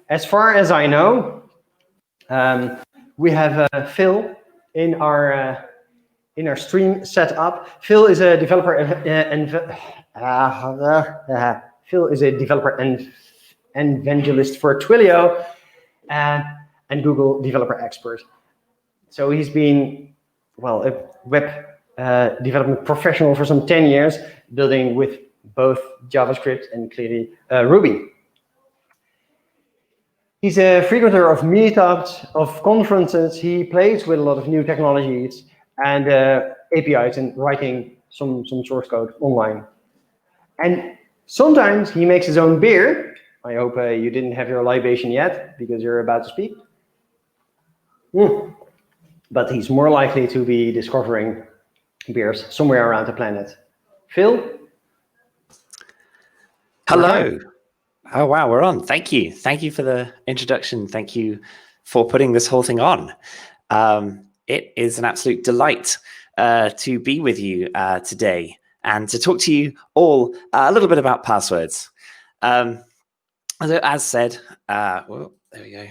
As far as I know, we have Phil in our stream set up. Phil is a developer evangelist for Twilio and Google developer expert. So he's been, well, a web development professional for some 10 years, building with both JavaScript and clearly Ruby. He's a frequenter of meetups, of conferences. He plays with a lot of new technologies and APIs and writing some source code online. And sometimes he makes his own beer. I hope you didn't have your libation yet because you're about to speak. But he's more likely to be discovering beers somewhere around the planet. Phil? Hello. Oh, wow, we're on. Thank you. Thank you for the introduction. Thank you for putting this whole thing on. It is an absolute delight to be with you today and to talk to you all a little bit about passwords. As said, well, there we go.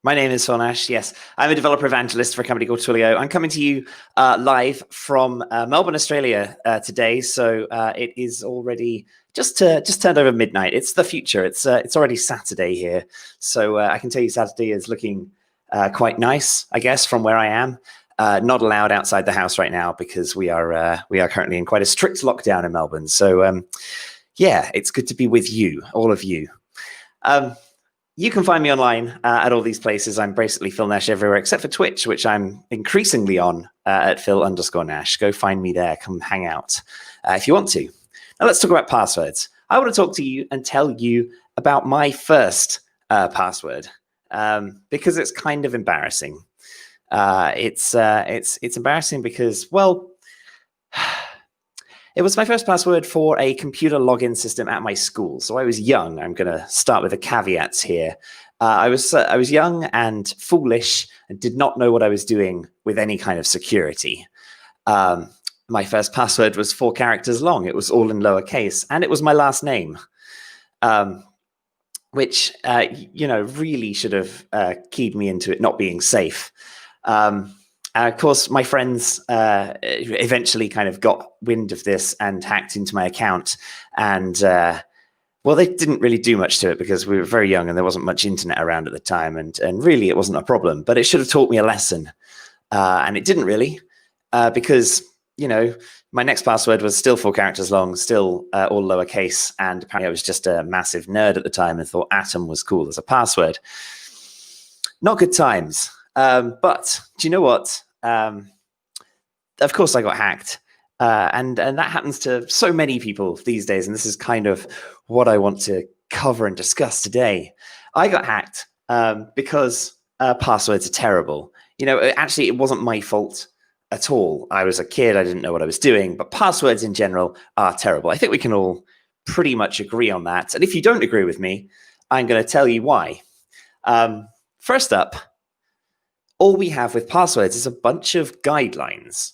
My name is Phil Nash. Yes, I'm a developer evangelist for a company called Twilio. I'm coming to you live from Melbourne, Australia today. So it is already just turned over midnight. It's the future. It's already Saturday here. So I can tell you Saturday is looking quite nice, I guess, from where I am. Not allowed outside the house right now because we are currently in quite a strict lockdown in Melbourne. So yeah, it's good to be with you, all of you. You can find me online at all these places. I'm basically Phil Nash everywhere except for Twitch, which I'm increasingly on at Phil_Nash. Go find me there. Come hang out if you want to. Now let's talk about passwords. I want to talk to you and tell you about my first password because it's kind of embarrassing. It's embarrassing because, well, it was my first password for a computer login system at my school. So I was young. I'm going to start with the caveats here. I was young and foolish and did not know what I was doing with any kind of security. My first password was 4 characters long. It was all in lowercase, and it was my last name, which really should have keyed me into it not being safe. Of course, my friends eventually kind of got wind of this and hacked into my account. And, well, they didn't really do much to it because we were very young and there wasn't much internet around at the time. And really, it wasn't a problem. But it should have taught me a lesson. And it didn't really because, my next password was still 4 characters long, still all lowercase. And apparently I was just a massive nerd at the time and thought Atom was cool as a password. Not good times. But do you know what? Of course I got hacked. And that happens to so many people these days. And this is kind of what I want to cover and discuss today. I got hacked because passwords are terrible. Actually, it wasn't my fault at all. I was a kid. I didn't know what I was doing. But passwords in general are terrible. I think we can all pretty much agree on that. And if you don't agree with me, I'm going to tell you why. First up, all we have with passwords is a bunch of guidelines.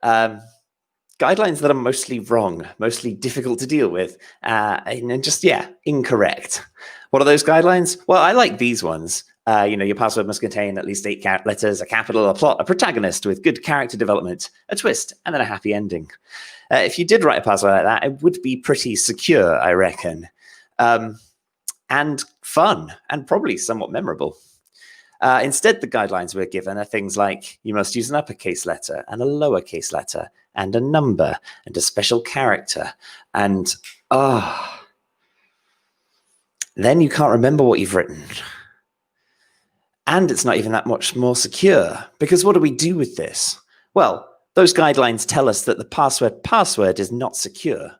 Guidelines that are mostly wrong, mostly difficult to deal with, and just, incorrect. What are those guidelines? Well, I like these ones. Your password must contain at least 8 letters, a capital, a plot, a protagonist with good character development, a twist, and then a happy ending. If you did write a password like that, it would be pretty secure, I reckon. And fun, and probably somewhat memorable. Instead, the guidelines we're given are things like you must use an uppercase letter and a lowercase letter and a number and a special character. And then you can't remember what you've written. And it's not even that much more secure, because what do we do with this? Well, those guidelines tell us that the password is not secure.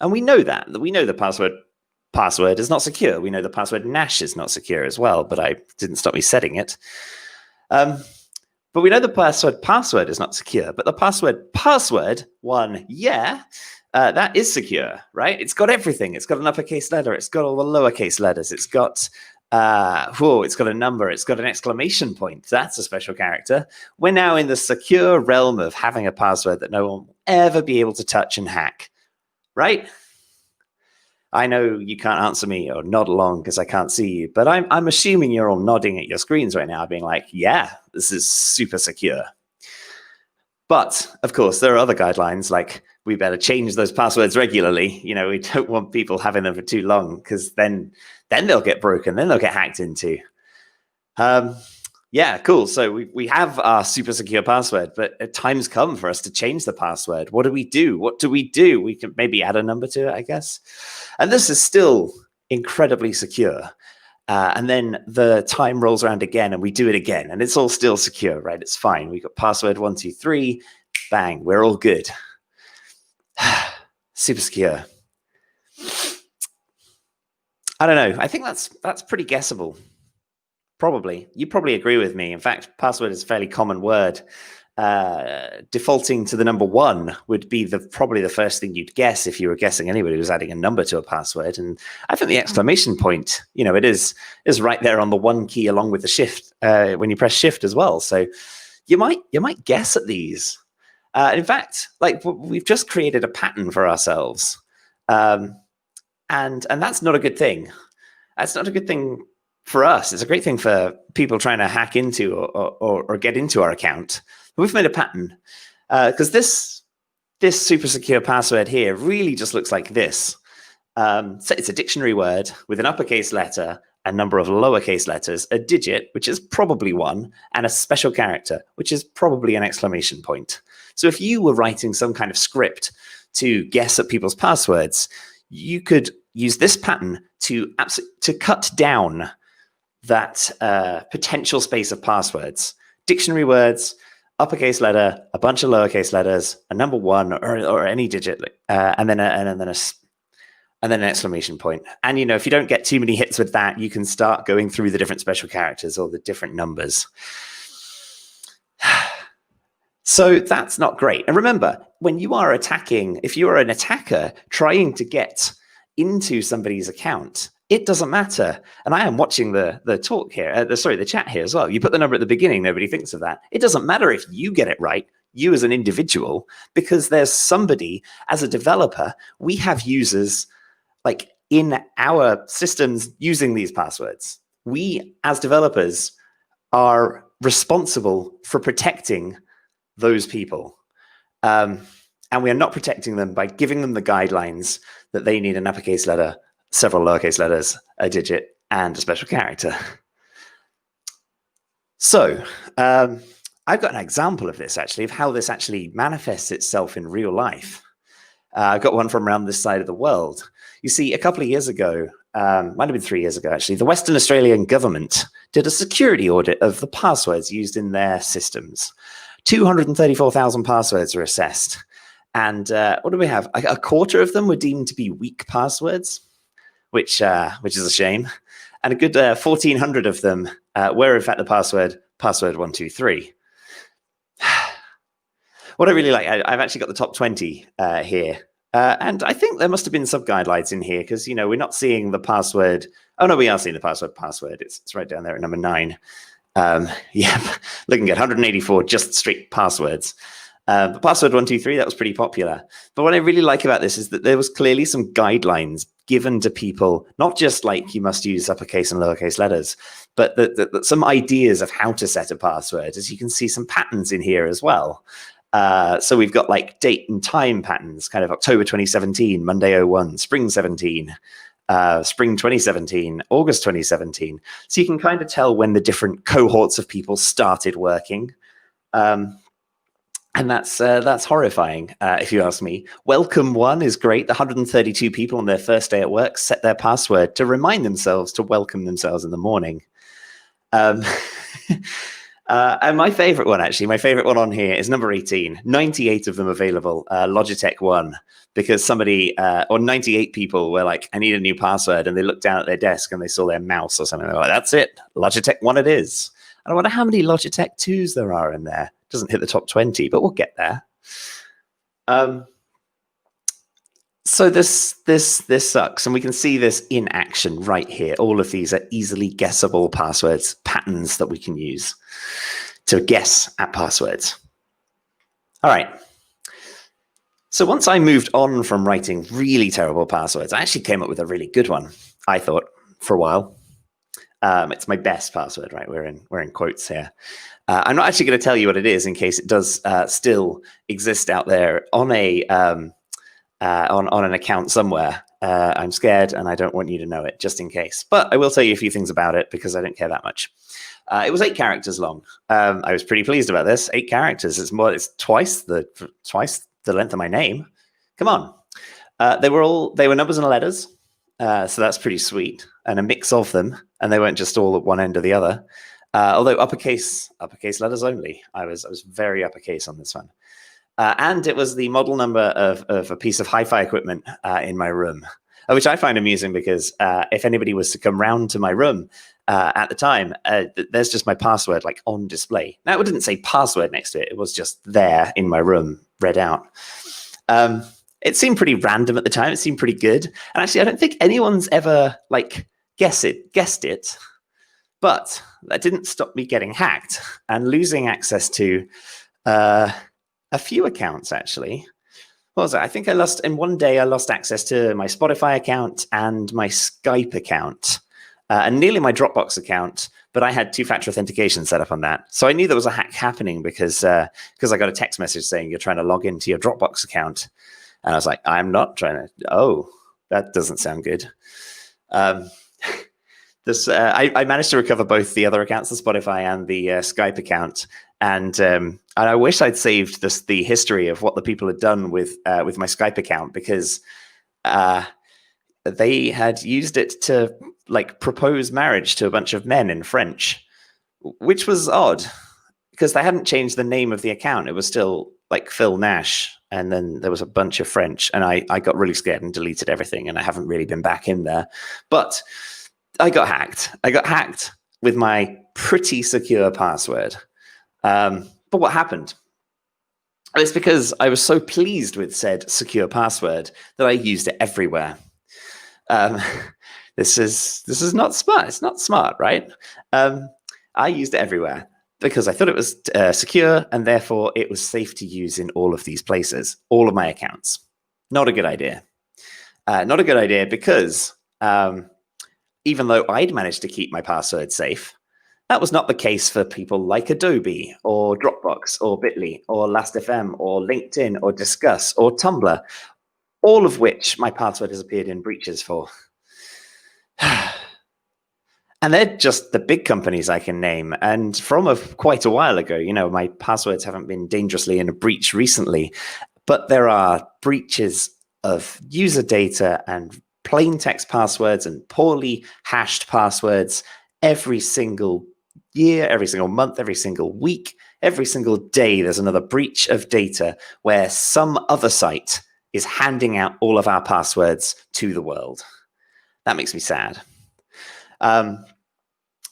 And we know that. We know the password is not secure. We know the password Nash is not secure as well, but I didn't stop me setting it. But we know the password is not secure, but the password one, that is secure, right? It's got everything. It's got an uppercase letter. It's got all the lowercase letters. It's got it's got a number. It's got an exclamation point. That's a special character. We're now in the secure realm of having a password that no one will ever be able to touch and hack, right? I know you can't answer me or nod along because I can't see you, but I'm assuming you're all nodding at your screens right now, being like, yeah, this is super secure. But of course, there are other guidelines, like we better change those passwords regularly. You know, we don't want people having them for too long, because then they'll get broken, then they'll get hacked into. Yeah, cool. So we have our super secure password, but time's come for us to change the password. What do we do? What do we do? We can maybe add a number to it, I guess. And this is still incredibly secure. And then the time rolls around again and we do it again, and it's all still secure, right? It's fine. We got password 123, bang, we're all good. Super secure. I don't know. I think that's pretty guessable. Probably. You probably agree with me. In fact, password is a fairly common word. Defaulting to the number 1 would be probably the first thing you'd guess if you were guessing anybody was adding a number to a password. And I think the exclamation point, it is right there on the 1 key along with the shift when you press shift as well. So you might guess at these. In fact, like we've just created a pattern for ourselves, and that's not a good thing. That's not a good thing for us. It's a great thing for people trying to hack into or get into our account. We've made a pattern because this super secure password here really just looks like this. So it's a dictionary word with an uppercase letter, a number of lowercase letters, a digit, which is probably 1, and a special character, which is probably an exclamation point. So if you were writing some kind of script to guess at people's passwords, you could use this pattern to cut down that potential space of passwords. Dictionary words, uppercase letter, a bunch of lowercase letters, a number 1 or any digit, and then an exclamation point. And if you don't get too many hits with that, you can start going through the different special characters or the different numbers. So that's not great. And remember, when you are attacking, if you are an attacker trying to get into somebody's account, it doesn't matter. And I am watching the talk here, the chat here as well. You put the number at the beginning, nobody thinks of that. It doesn't matter if you get it right, you as an individual, because there's somebody, as a developer, we have users like in our systems using these passwords. We, as developers, are responsible for protecting those people. And we are not protecting them by giving them the guidelines that they need an uppercase letter, several lowercase letters, a digit, and a special character. So I've got an example of this, actually, of how this actually manifests itself in real life. I've got one from around this side of the world. You see, a couple of years ago, might have been 3 years ago, actually, the Western Australian government did a security audit of the passwords used in their systems. 234,000 passwords were assessed. And what do we have? A quarter of them were deemed to be weak passwords, which is a shame. And a good 1,400 of them were, in fact, the password 123. What I really like, I've actually got the top 20 here. And I think there must have been some guidelines in here because, we're not seeing the password. Oh, no, we are seeing the password. It's right down there at number 9. Yeah, looking at 184 just straight passwords. But password 123, that was pretty popular. But what I really like about this is that there was clearly some guidelines given to people, not just like you must use uppercase and lowercase letters, but that some ideas of how to set a password. As you can see, some patterns in here as well. So we've got like date and time patterns, kind of October 2017, Monday 01, Spring 17, Spring 2017, August 2017. So you can kind of tell when the different cohorts of people started working. And that's horrifying, if you ask me. Welcome 1 is great. The 132 people on their first day at work set their password to remind themselves to welcome themselves in the morning. And my favorite one, actually, my favorite one on here is number 18. 98 of them available, Logitech 1, because somebody, or 98 people were like, I need a new password. And they looked down at their desk and they saw their mouse or something. They're like, that's it. Logitech 1 it is. And I wonder how many Logitech 2s there are in there. Doesn't hit the top 20, but we'll get there. So this sucks, and we can see this in action right here. All of these are easily guessable passwords, patterns that we can use to guess at passwords. All right. So once I moved on from writing really terrible passwords, I actually came up with a really good one, I thought, for a while. It's my best password, right? We're in quotes here. I'm not actually going to tell you what it is in case it does still exist out there on on an account somewhere. I'm scared and I don't want you to know it, just in case. But I will tell you a few things about it because I don't care that much. It was 8 characters long. I was pretty pleased about this. 8 characters. It's twice the length of my name. Come on. They were numbers and letters. So that's pretty sweet, and a mix of them, and they weren't just all at one end or the other. Although uppercase letters only. I was very uppercase on this one. And it was the model number of a piece of hi-fi equipment in my room, which I find amusing because if anybody was to come round to my room at the time, there's just my password like on display. Now, it didn't say password next to it. It was just there in my room, read out. It seemed pretty random at the time. It seemed pretty good. And actually, I don't think anyone's ever guessed it. But that didn't stop me getting hacked and losing access to a few accounts, actually. What was it? I think in one day, I lost access to my Spotify account and my Skype account and nearly my Dropbox account. But I had two-factor authentication set up on that. So I knew there was a hack happening because I got a text message saying you're trying to log into your Dropbox account. And I was like, I'm not trying to. Oh, that doesn't sound good. I managed to recover both the other accounts, the Spotify and the Skype account. And I wish I'd saved the history of what the people had done with my Skype account, because they had used it to propose marriage to a bunch of men in French, which was odd because they hadn't changed the name of the account. It was still Phil Nash. And then there was a bunch of French, and I got really scared and deleted everything, and I haven't really been back in there. But I got hacked. I got hacked with my pretty secure password. But what happened? It's because I was so pleased with said secure password that I used it everywhere. This is not smart. It's not smart, right? I used it everywhere because I thought it was secure, and therefore it was safe to use in all of these places, all of my accounts. Not a good idea. Not a good idea because even though I'd managed to keep my password safe, that was not the case for people like Adobe or Dropbox or Bitly or Last.fm or LinkedIn or Discuss or Tumblr, all of which my password has appeared in breaches for. And they're just the big companies I can name. And from quite a while ago, my passwords haven't been dangerously in a breach recently, but there are breaches of user data and plain text passwords and poorly hashed passwords every single year, every single month, every single week, every single day. There's another breach of data where some other site is handing out all of our passwords to the world. That makes me sad.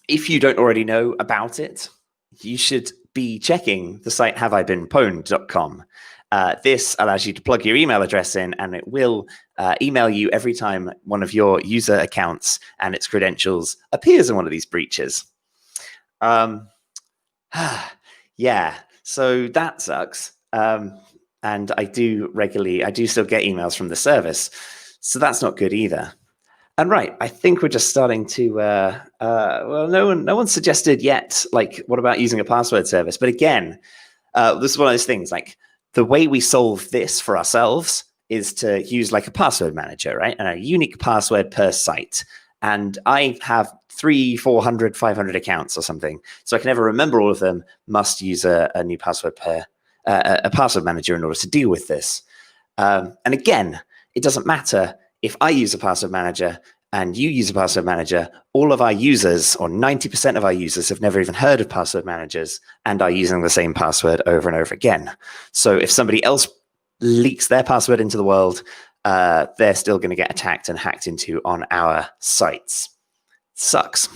If you don't already know about it, you should be checking the site haveibeenpwned.com. This allows you to plug your email address in, and it will email you every time one of your user accounts and its credentials appears in one of these breaches. Yeah, so that sucks. And I do still get emails from the service. So that's not good either. And right, I think we're just starting to, well, no one suggested yet, what about using a password service? But again, this is one of those things, the way we solve this for ourselves is to use a password manager, right? And a unique password per site. And I have 300, 400, 500 accounts or something. So I can never remember all of them, must use a new password per, a password manager in order to deal with this. And again, it doesn't matter if I use a password manager and you use a password manager. All of our users, or 90% of our users, have never even heard of password managers and are using the same password over and over again. So if somebody else leaks their password into the world, they're still going to get attacked and hacked into on our sites. Sucks.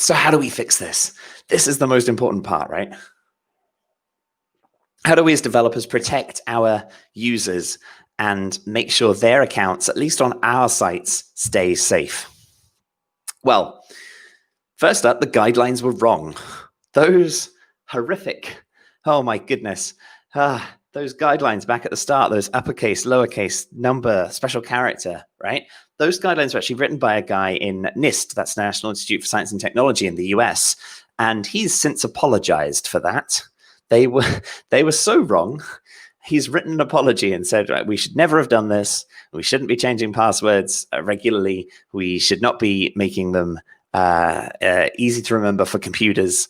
So how do we fix this? This is the most important part, right? How do we as developers protect our users and make sure their accounts, at least on our sites, stay safe? Well, first up, the guidelines were wrong. Those horrific, oh my goodness, those guidelines back at the start, those uppercase, lowercase, number, special character, right? Those guidelines were actually written by a guy in NIST, that's National Institute for Science and Technology in the US. And he's since apologized for that. They were so wrong. He's written an apology and said, right, we should never have done this. We shouldn't be changing passwords regularly. We should not be making them easy to remember for computers.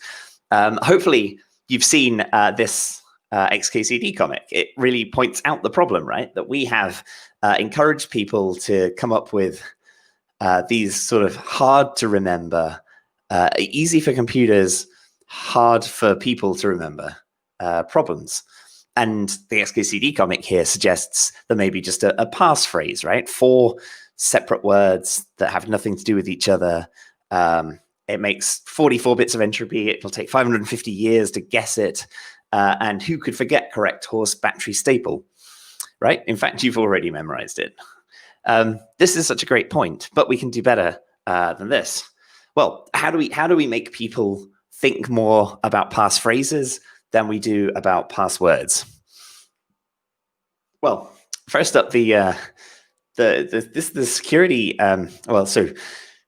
Hopefully, you've seen this XKCD comic. It really points out the problem, right? That we have encouraged people to come up with these sort of hard to remember, easy for computers, hard for people to remember problems. And the XKCD comic here suggests that maybe just a passphrase, right? 4 separate words that have nothing to do with each other. It makes 44 bits of entropy. It'll take 550 years to guess it. And who could forget correct horse battery staple, right? In fact, you've already memorized it. This is such a great point, but we can do better than this. Well, how do we make people think more about passphrases than we do about passwords? Well, first up, the security. So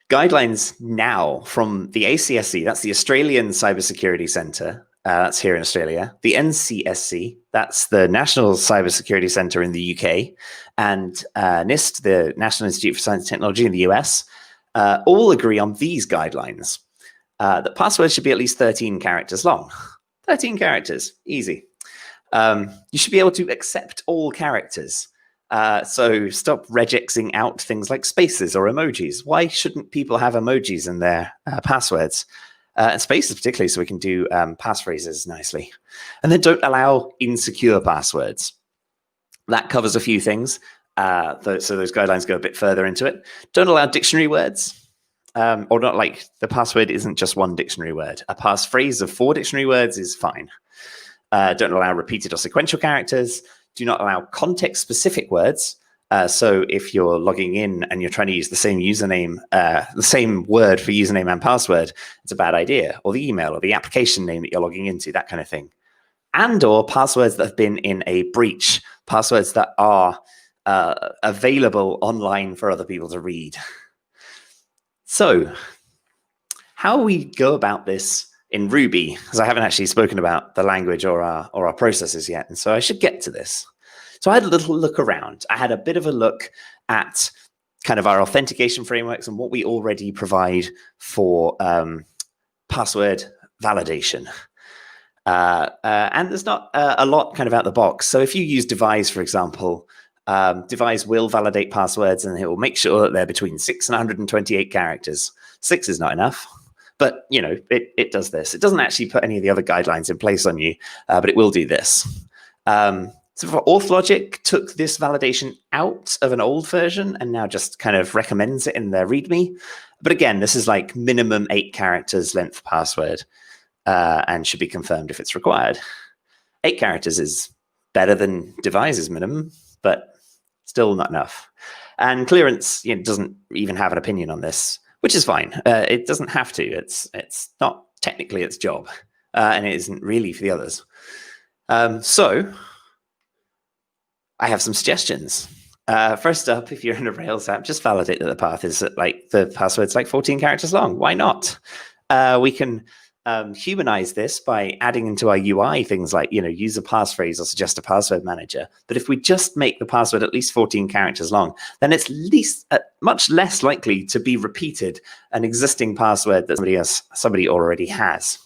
guidelines now from the ACSC, that's the Australian Cybersecurity Centre. That's here in Australia. The NCSC, that's the National Cybersecurity Centre in the UK, and NIST, the National Institute for Science and Technology in the US, all agree on these guidelines. That passwords should be at least 13 characters long. 13 characters, easy. You should be able to accept all characters. So stop regexing out things like spaces or emojis. Why shouldn't people have emojis in their passwords? And spaces particularly, so we can do passphrases nicely. And then don't allow insecure passwords. That covers a few things. So those guidelines go a bit further into it. Don't allow dictionary words. Or not, like the password isn't just one dictionary word. A passphrase of 4 dictionary words is fine. Don't allow repeated or sequential characters. Do not allow context-specific words. So if you're logging in and you're trying to use the same username, the same word for username and password, it's a bad idea. Or the email or the application name that you're logging into, that kind of thing. And or passwords that have been in a breach, passwords that are available online for other people to read. So how we go about this in Ruby, because I haven't actually spoken about the language or our processes yet, and so I should get to this. So I had a little look around. I had a bit of a look at kind of our authentication frameworks and what we already provide for password validation. And there's not a lot kind of out the box. So if you use Devise, for example, Devise will validate passwords and it will make sure that they're between 6 and 128 characters. 6 is not enough, but you know, it does this. It doesn't actually put any of the other guidelines in place on you, but it will do this. So for AuthLogic took this validation out of an old version and now just kind of recommends it in their README. But again, this is like minimum 8 characters length password and should be confirmed if it's required. 8 characters is better than Devise's minimum, but still not enough. And Clearance doesn't even have an opinion on this, which is fine. It doesn't have to. It's not technically its job, and it isn't really for the others. So I have some suggestions. First up, if you're in a Rails app, just validate that the path is like the password's like 14 characters long. Why not? We can humanize this by adding into our UI things like, use a passphrase or suggest a password manager. But if we just make the password at least 14 characters long, then it's much less likely to be repeated an existing password that somebody already has.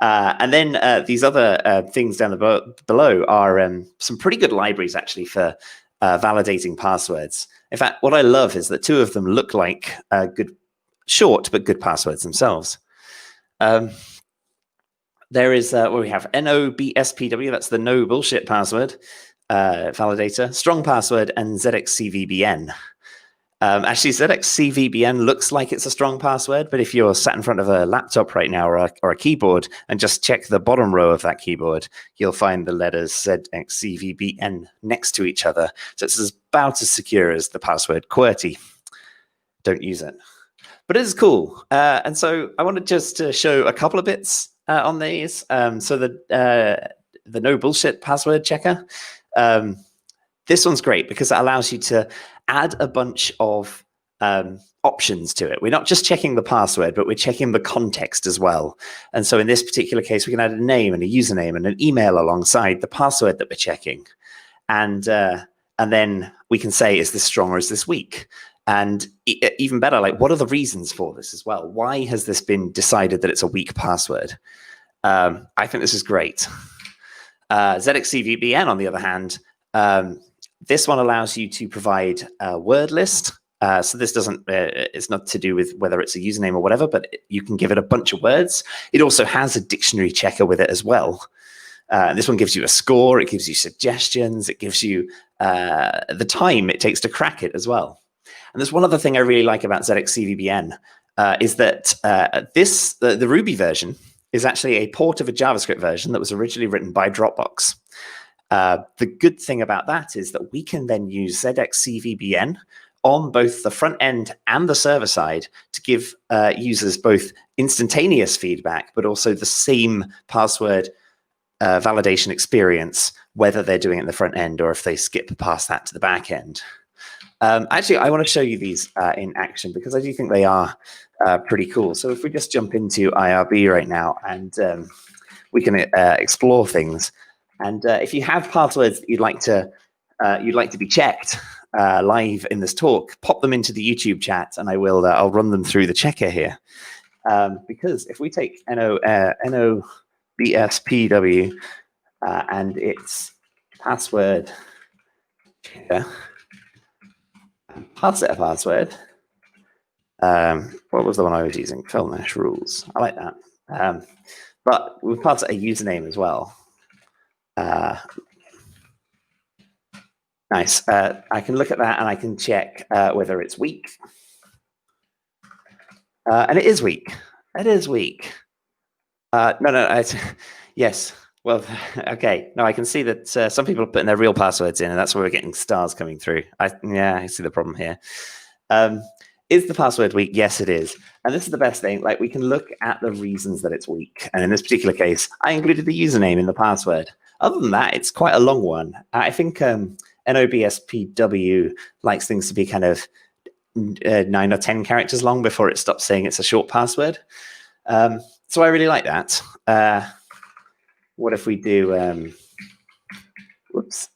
And then these other things down below are some pretty good libraries actually for validating passwords. In fact, what I love is that 2 of them look like good, short but good passwords themselves. There is we have NOBSPW, that's the no bullshit password validator, strong password, and ZXCVBN. Actually, ZXCVBN looks like it's a strong password, but if you're sat in front of a laptop right now or a keyboard and just check the bottom row of that keyboard, you'll find the letters ZXCVBN next to each other. So it's about as secure as the password QWERTY. Don't use it. But it is cool. And so I wanted just to show a couple of bits on these. So the the no bullshit password checker. This one's great because it allows you to add a bunch of options to it. We're not just checking the password, but we're checking the context as well. And so in this particular case, we can add a name and a username and an email alongside the password that we're checking. And then we can say, is this strong or is this weak? And even better, like, what are the reasons for this as well? Why has this been decided that it's a weak password? I think this is great. ZXCVPN, on the other hand, this one allows you to provide a word list. So this doesn't, it's not to do with whether it's a username or whatever, but you can give it a bunch of words. It also has a dictionary checker with it as well. This one gives you a score, it gives you suggestions, it gives you the time it takes to crack it as well. And there's one other thing I really like about ZXCVPN is that the Ruby version is actually a port of a JavaScript version that was originally written by Dropbox. The good thing about that is that we can then use ZXCVPN on both the front end and the server side to give users both instantaneous feedback, but also the same password validation experience, whether they're doing it in the front end or if they skip past that to the back end. Actually, I want to show you these in action because I do think they are pretty cool. So if we just jump into IRB right now and we can explore things. And if you have passwords that you'd like to be checked live in this talk, pop them into the YouTube chat, and I'll run them through the checker here. Because if we take NOBSPW and its password checker, pass it a password. What was the one I was using? Phil Nash rules. I like that. But we'll pass it a username as well. Nice. I can look at that and I can check whether it's weak. And it is weak. It is weak. No. Yes. Well, okay. No, I can see that some people are putting their real passwords in, and that's where we're getting stars coming through. I see the problem here. Is the password weak? Yes, it is. And this is the best thing. Like, we can look at the reasons that it's weak. And in this particular case, I included the username in the password. Other than that, it's quite a long one. I think NOBSPW likes things to be kind of 9 or 10 characters long before it stops saying it's a short password. So I really like that. What if we do, whoops.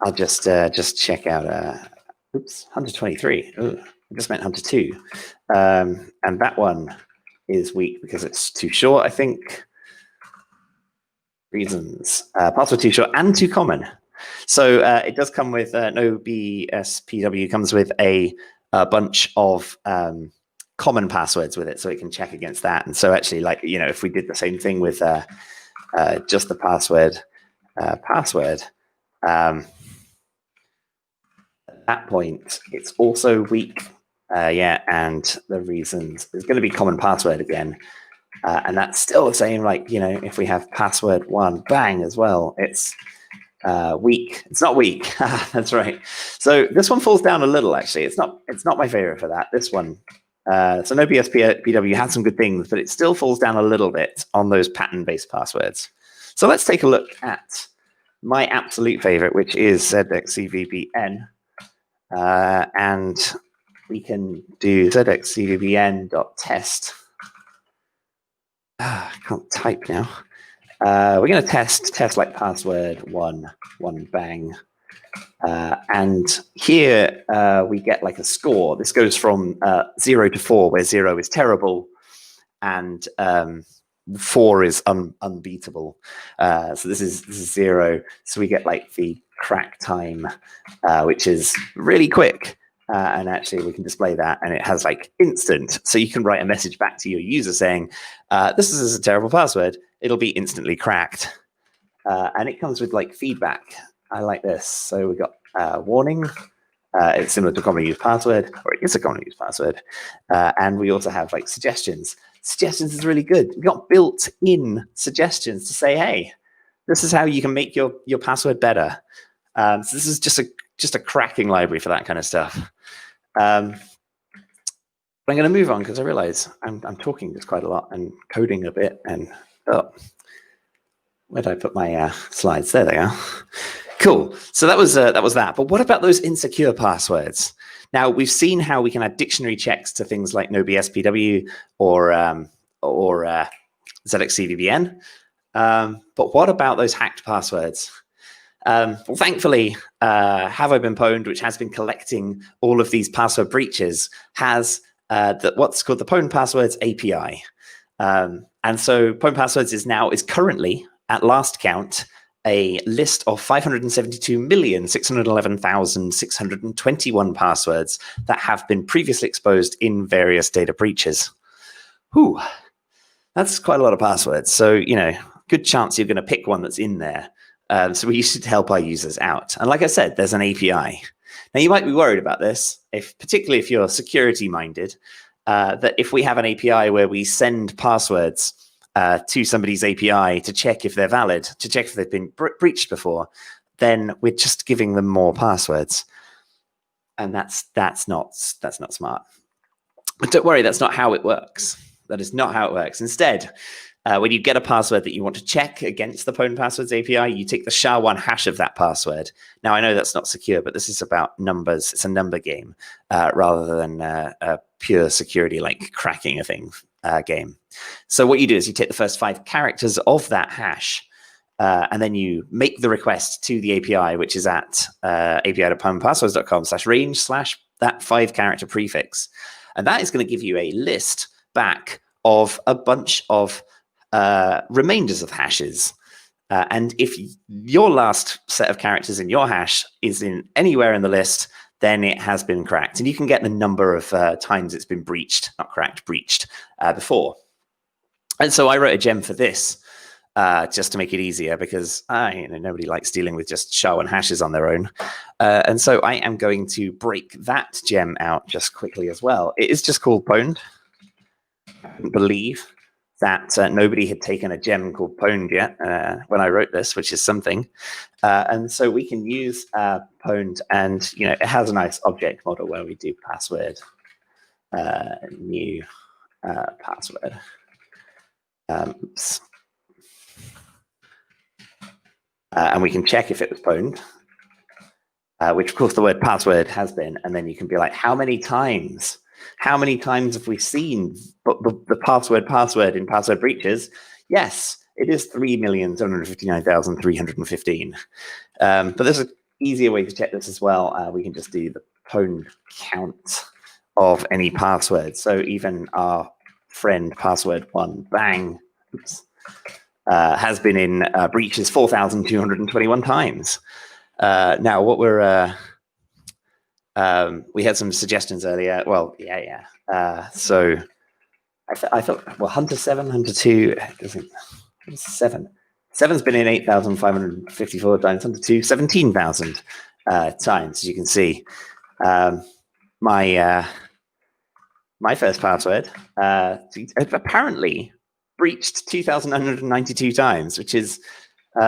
I'll just check out, oops, 123. Ooh, I just meant 102. And that one is weak because it's too short, I think. Reasons. Password too short and too common. So it does come with, NOBSPW comes with a bunch of common passwords with it, so it can check against that. And so actually, like, you know, if we did the same thing with just the password, at that point, it's also weak. Yeah, and the reasons, there's going to be common password again. And that's still the same, like, you know, if we have password 1, bang, as well, it's weak. It's not weak. That's right. So this one falls down a little, actually. It's not my favorite for that. This one. So NOBSPW had some good things, but it still falls down a little bit on those pattern-based passwords. So let's take a look at my absolute favorite, which is ZXCVPN. And we can do ZXCVPN.test. I can't type now. We're going to test like password 1 bang. And here we get like a score. This goes from 0 to 4, where 0 is terrible and 4 is unbeatable. So this is 0. So we get like the crack time, which is really quick. And actually we can display that, and it has like instant. So you can write a message back to your user saying, this is a terrible password. It'll be instantly cracked. And it comes with like feedback. I like this. So we got warning. It's similar to a commonly used password, or it is a commonly used password. And we also have like suggestions. Suggestions is really good. We got built-in suggestions to say, hey, this is how you can make your password better. So this is just a cracking library for that kind of stuff. I'm going to move on because I realize I'm talking just quite a lot and coding a bit, and Where did I put my slides? There they are. Cool. So that was that. But what about those insecure passwords? Now, we've seen how we can add dictionary checks to things like NoBSPW or ZXCVPN. But what about those hacked passwords? Well, thankfully, Have I Been Pwned, which has been collecting all of these password breaches, has what's called the Pwned Passwords API. And so Pwned Passwords is currently, at last count, a list of 572,611,621 passwords that have been previously exposed in various data breaches. Whew, that's quite a lot of passwords. So, good chance you're going to pick one that's in there. So we should help our users out. And like I said, there's an API. Now, you might be worried about this, particularly if you're security-minded, that if we have an API where we send passwords to somebody's API to check if they're valid, to check if they've been breached before, then we're just giving them more passwords. And that's not smart. But don't worry, that's not how it works. That is not how it works. Instead, when you get a password that you want to check against the Pwned Passwords API, you take the SHA-1 hash of that password. Now, I know that's not secure, but this is about numbers. It's a number game rather than a pure security like cracking a thing game. So what you do is you take the first 5 characters of that hash, and then you make the request to the API, which is at api.pwnedpasswords.com/range/ that 5-character prefix. And that is going to give you a list back of a bunch of remainders of hashes. And if your last set of characters in your hash is in anywhere in the list, then it has been cracked. And you can get the number of times it's been breached, not cracked, breached before. And so I wrote a gem for this just to make it easier, because nobody likes dealing with just SHA-1 hashes on their own. And so I am going to break that gem out just quickly as well. It is just called Pwned. I couldn't believe that nobody had taken a gem called Pwned yet when I wrote this, which is something. And so we can use Pwned, and it has a nice object model where we do password, new password. Oops. And we can check if it was Pwned, which of course the word password has been. And then you can be like, how many times have we seen the password in password breaches? Yes, it is 3,759,315. But there's an easier way to check this as well. We can just do the Pwned count of any password. So even our friend password1 bang has been in breaches 4,221 times. Now, what we're we had some suggestions earlier. Well, yeah. So I thought, well, Hunter 7, Hunter 2, 7. 7's been in 8,554 times. Hunter 2, 17,000 times, as you can see. My first password apparently breached 2,992 times, which is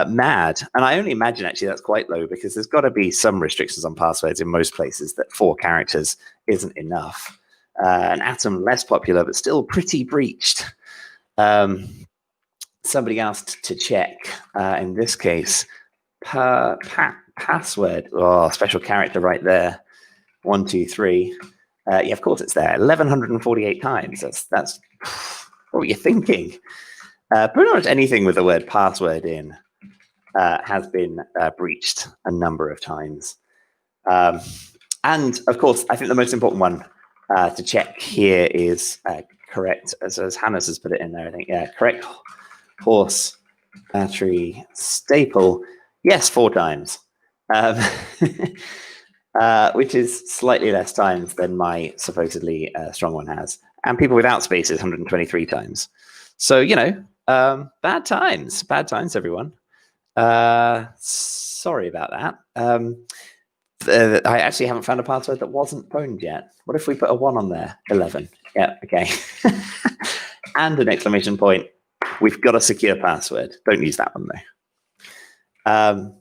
mad. And I only imagine actually that's quite low, because there's got to be some restrictions on passwords in most places that 4 characters isn't enough. An Atom less popular, but still pretty breached. Somebody asked to check, in this case, password. Oh, special character right there. 1, 2, 3. Yeah, of course it's there. 1,148 times. That's what were you thinking? Pretty much anything with the word password in has been breached a number of times. And of course, I think the most important one to check here is correct, as Hannes has put it in there, I think. Yeah, correct horse battery staple. Yes, 4 times. Which is slightly less times than my supposedly strong one has. And people without spaces, 123 times. So, bad times, everyone. Sorry about that. I actually haven't found a password that wasn't pwned yet. What if we put a 1 on there? 11. Yeah, okay. And an exclamation point. We've got a secure password. Don't use that one, though.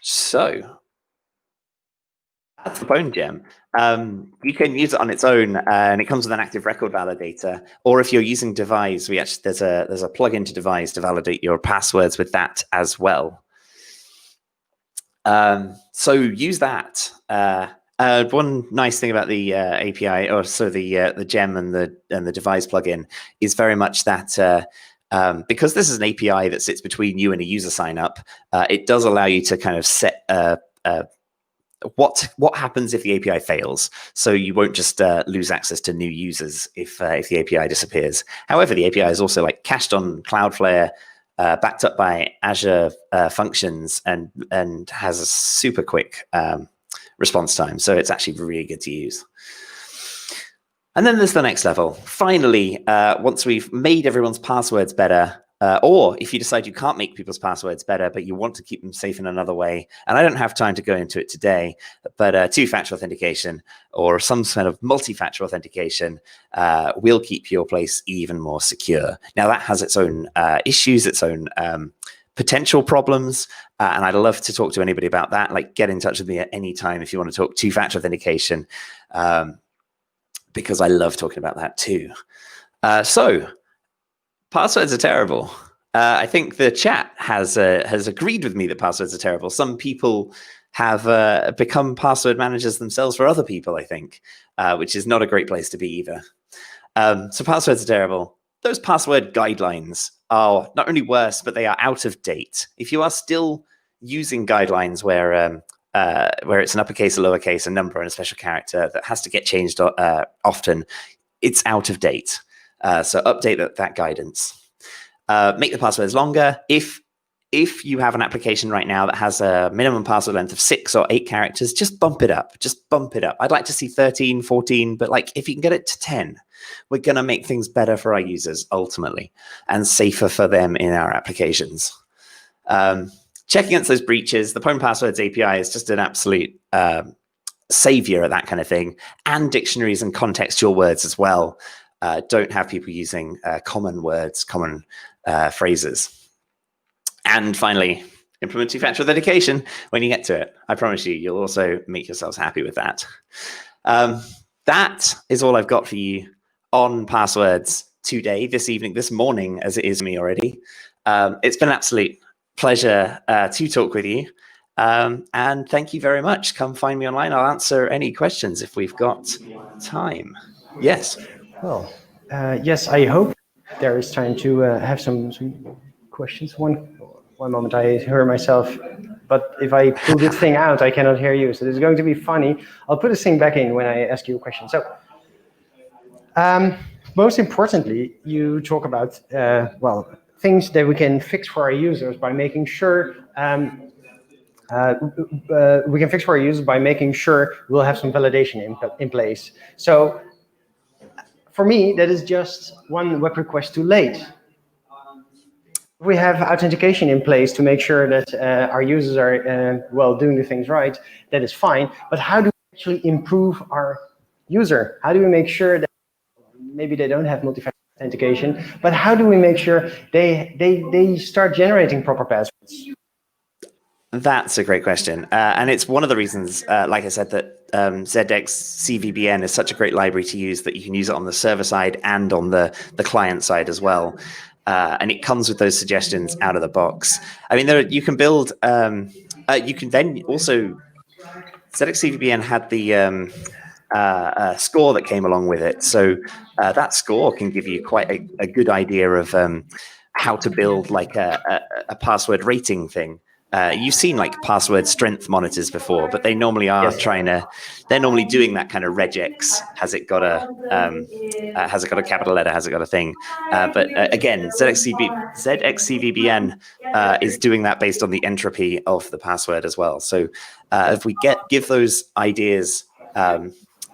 So that's the pwned gem. You can use it on its own, and it comes with an active record validator. Or if you're using Devise, there's a plugin to Devise to validate your passwords with that as well. So use that. One nice thing about the API, or so the gem and the Devise plugin, is very much that because this is an API that sits between you and a user sign up, it does allow you to kind of set what happens if the API fails. So you won't just lose access to new users if the API disappears. However, the API is also like cached on Cloudflare, backed up by Azure functions, and has a super quick response time. So it's actually really good to use. And then there's the next level. Finally, once we've made everyone's passwords better, or if you decide you can't make people's passwords better, but you want to keep them safe in another way, and I don't have time to go into it today, but two-factor authentication or some sort of multi-factor authentication will keep your place even more secure. Now, that has its own issues, its own potential problems, and I'd love to talk to anybody about that. Like, get in touch with me at any time if you want to talk two-factor authentication, because I love talking about that too. So passwords are terrible. I think the chat has agreed with me that passwords are terrible. Some people have become password managers themselves for other people, I think, which is not a great place to be either. So passwords are terrible. Those password guidelines are not only worse, but they are out of date. If you are still using guidelines where it's an uppercase, a lowercase, a number, and a special character that has to get changed often, it's out of date. So update that guidance. Make the passwords longer. If you have an application right now that has a minimum password length of 6 or 8 characters, just bump it up. Just bump it up. I'd like to see 13, 14, but like if you can get it to 10, we're going to make things better for our users ultimately and safer for them in our applications. Check against those breaches. The Pwn Passwords API is just an absolute savior at that kind of thing, and dictionaries and contextual words as well. Don't have people using common words, common phrases. And finally, implement two-factor authentication when you get to it. I promise you, you'll also make yourselves happy with that. That is all I've got for you on passwords today, this evening, this morning, as it is me already. It's been an absolute pleasure to talk with you. And thank you very much. Come find me online. I'll answer any questions if we've got time. Yes. Well, yes, I hope there is time to have some questions. One moment, I hear myself, but if I pull this thing out, I cannot hear you. So this is going to be funny. I'll put this thing back in when I ask you a question. So, most importantly, you talk about, well, things that we can fix for our users by making sure we'll have some validation in place. So for me, that is just one web request too late. We have authentication in place to make sure that our users are well doing the things right. That is fine. But how do we actually improve our user? How do we make sure that maybe they don't have multi-factor authentication, but how do we make sure they start generating proper passwords? That's a great question. And it's one of the reasons, like I said, that ZX CVBN is such a great library to use, that you can use it on the server side and on the client side as well. And it comes with those suggestions out of the box. I mean, you can build, you can then also, ZX CVBN had the score that came along with it. So that score can give you quite a good idea of how to build like a password rating thing. You've seen like password strength monitors before, but they normally are they're normally doing that kind of regex. Has it got a capital letter? Has it got a thing? But again, ZXCVBN is doing that based on the entropy of the password as well. So if we give those ideas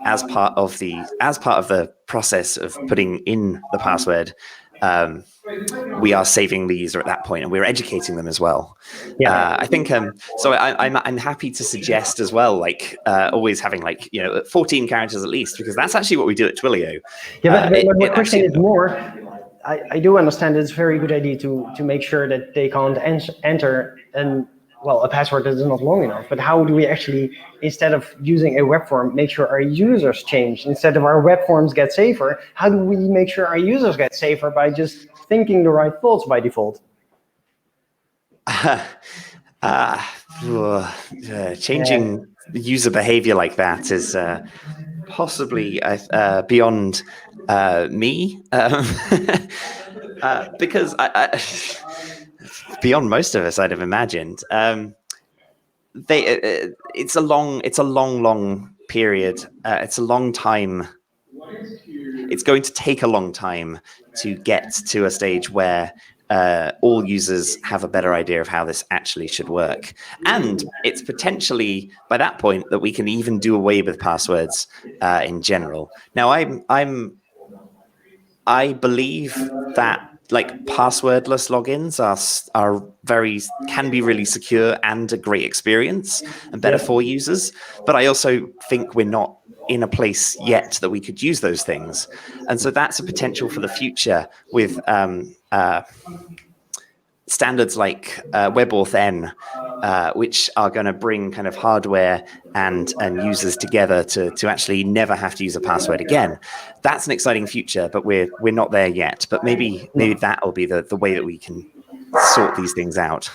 as part of the process of putting in the password, we are saving the user at that point, and we're educating them as well. Yeah. I think so. I'm happy to suggest as well, like always having 14 characters at least, because that's actually what we do at Twilio. Yeah, but my question is more. I do understand it's a very good idea to make sure that they can't enter well, a password that is not long enough, but how do we actually, instead of using a web form, make sure our users change? Instead of our web forms get safer, how do we make sure our users get safer by just thinking the right thoughts by default? Changing user behavior like that is possibly beyond me, because beyond most of us, I'd have imagined. It's a long period. It's a long time. It's going to take a long time to get to a stage where all users have a better idea of how this actually should work. And it's potentially by that point that we can even do away with passwords in general. Now, I believe that like passwordless logins can be really secure and a great experience and better for users. But I also think we're not in a place yet that we could use those things. And so that's a potential for the future with standards like WebAuthn, which are going to bring kind of hardware and users together to actually never have to use a password again. That's an exciting future, but we're not there yet. But maybe that will be the way that we can sort these things out.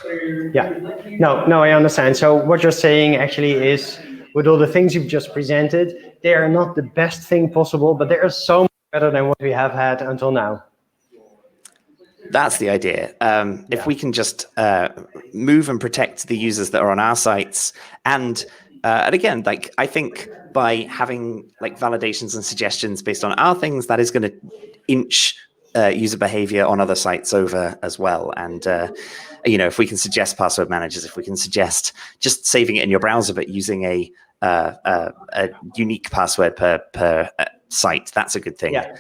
Yeah, no, I understand. So what you're saying actually is, with all the things you've just presented, they are not the best thing possible, but they are so much better than what we have had until now. That's the idea. If we can just move and protect the users that are on our sites, and again, like I think by having like validations and suggestions based on our things, that is going to inch user behavior on other sites over as well. And if we can suggest password managers, if we can suggest just saving it in your browser but using a unique password per site, that's a good thing. Yeah.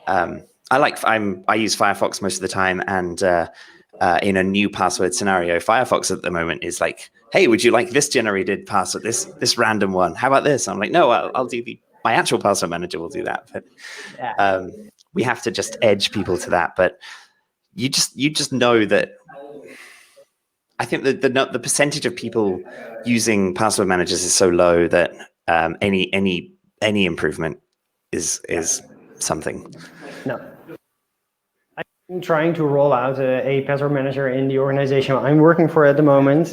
I use Firefox most of the time, and in a new password scenario, Firefox at the moment is like, "Hey, would you like this generated password? This random one? How about this?" I'm like, "No, I'll do my actual password manager will do that." But we have to just edge people to that. But you just know that. I think that the percentage of people using password managers is so low that any improvement is something. No. I'm trying to roll out a password manager in the organization I'm working for at the moment,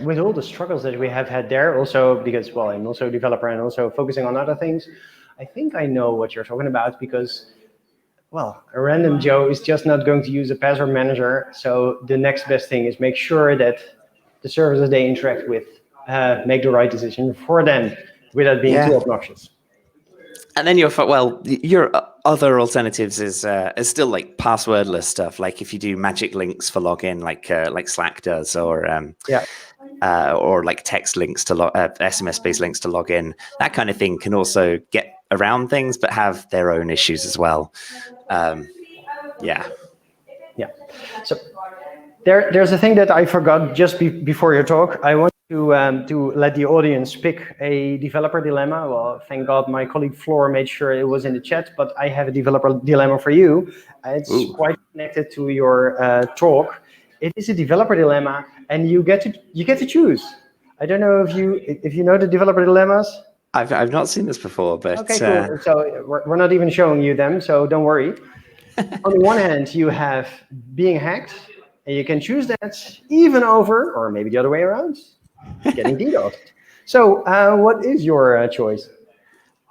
with all the struggles that we have had there. Also because, well, I'm also a developer and also focusing on other things. I think I know what you're talking about because, well, a random Joe is just not going to use a password manager. So the next best thing is make sure that the services they interact with make the right decision for them without being too obnoxious. And then your other alternatives is still like passwordless stuff. Like if you do magic links for login, like Slack does, or like text links to SMS-based links to login, that kind of thing can also get around things, but have their own issues as well. Yeah. So there's a thing that I forgot just before your talk. I want to let the audience pick a developer dilemma. Well, thank God my colleague Floor made sure it was in the chat, but I have a developer dilemma for you. It's quite connected to your talk. It is a developer dilemma, and you get to choose. I don't know if you know the developer dilemmas. I've not seen this before, but okay, cool. So we're not even showing you them, so don't worry. On the one hand, you have being hacked, and you can choose that even over, or maybe the other way around, getting DDoSed. So what is your choice?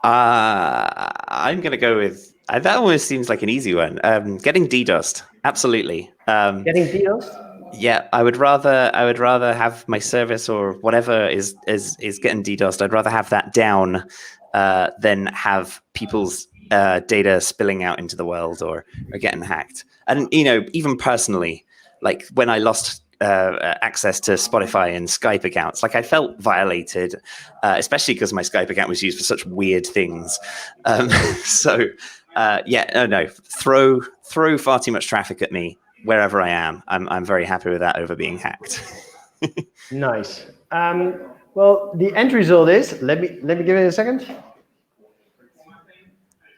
I'm going to go with, that almost seems like an easy one. Getting DDoSed, absolutely. Getting DDoSed? Yeah, I would rather have my service or whatever is getting DDoSed. I'd rather have that down than have people's data spilling out into the world or getting hacked. And even personally, like when I lost access to Spotify and Skype accounts, like I felt violated, especially because my Skype account was used for such weird things. So throw far too much traffic at me wherever I am. I'm very happy with that over being hacked. Nice. Well, the end result is, let me give it a second.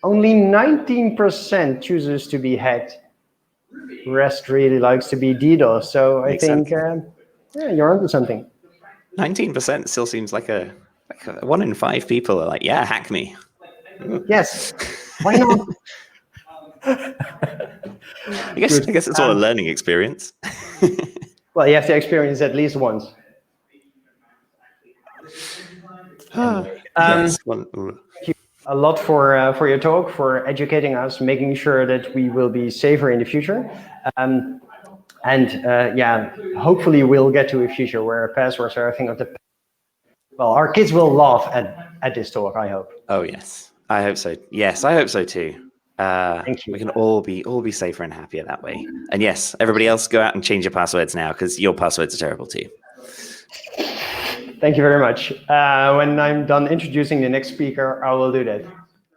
Only 19% chooses to be hacked. Rest really likes to be DDoS. So I think you're onto something. 19% still seems like a 1 in 5 people are like, yeah, hack me. Yes. Why not? I guess it's all a learning experience. Well, you have to experience at least once. Yes. Thank you a lot for your talk, for educating us, making sure that we will be safer in the future. Yeah, hopefully we'll get to a future where passwords are a thing of the past. Well, our kids will laugh at this talk, I hope. Oh, yes. I hope so. Yes, I hope so too. Thank you. We can all be safer and happier that way. And yes, everybody else, go out and change your passwords now, because your passwords are terrible too. Thank you very much. When I'm done introducing the next speaker, I will do that.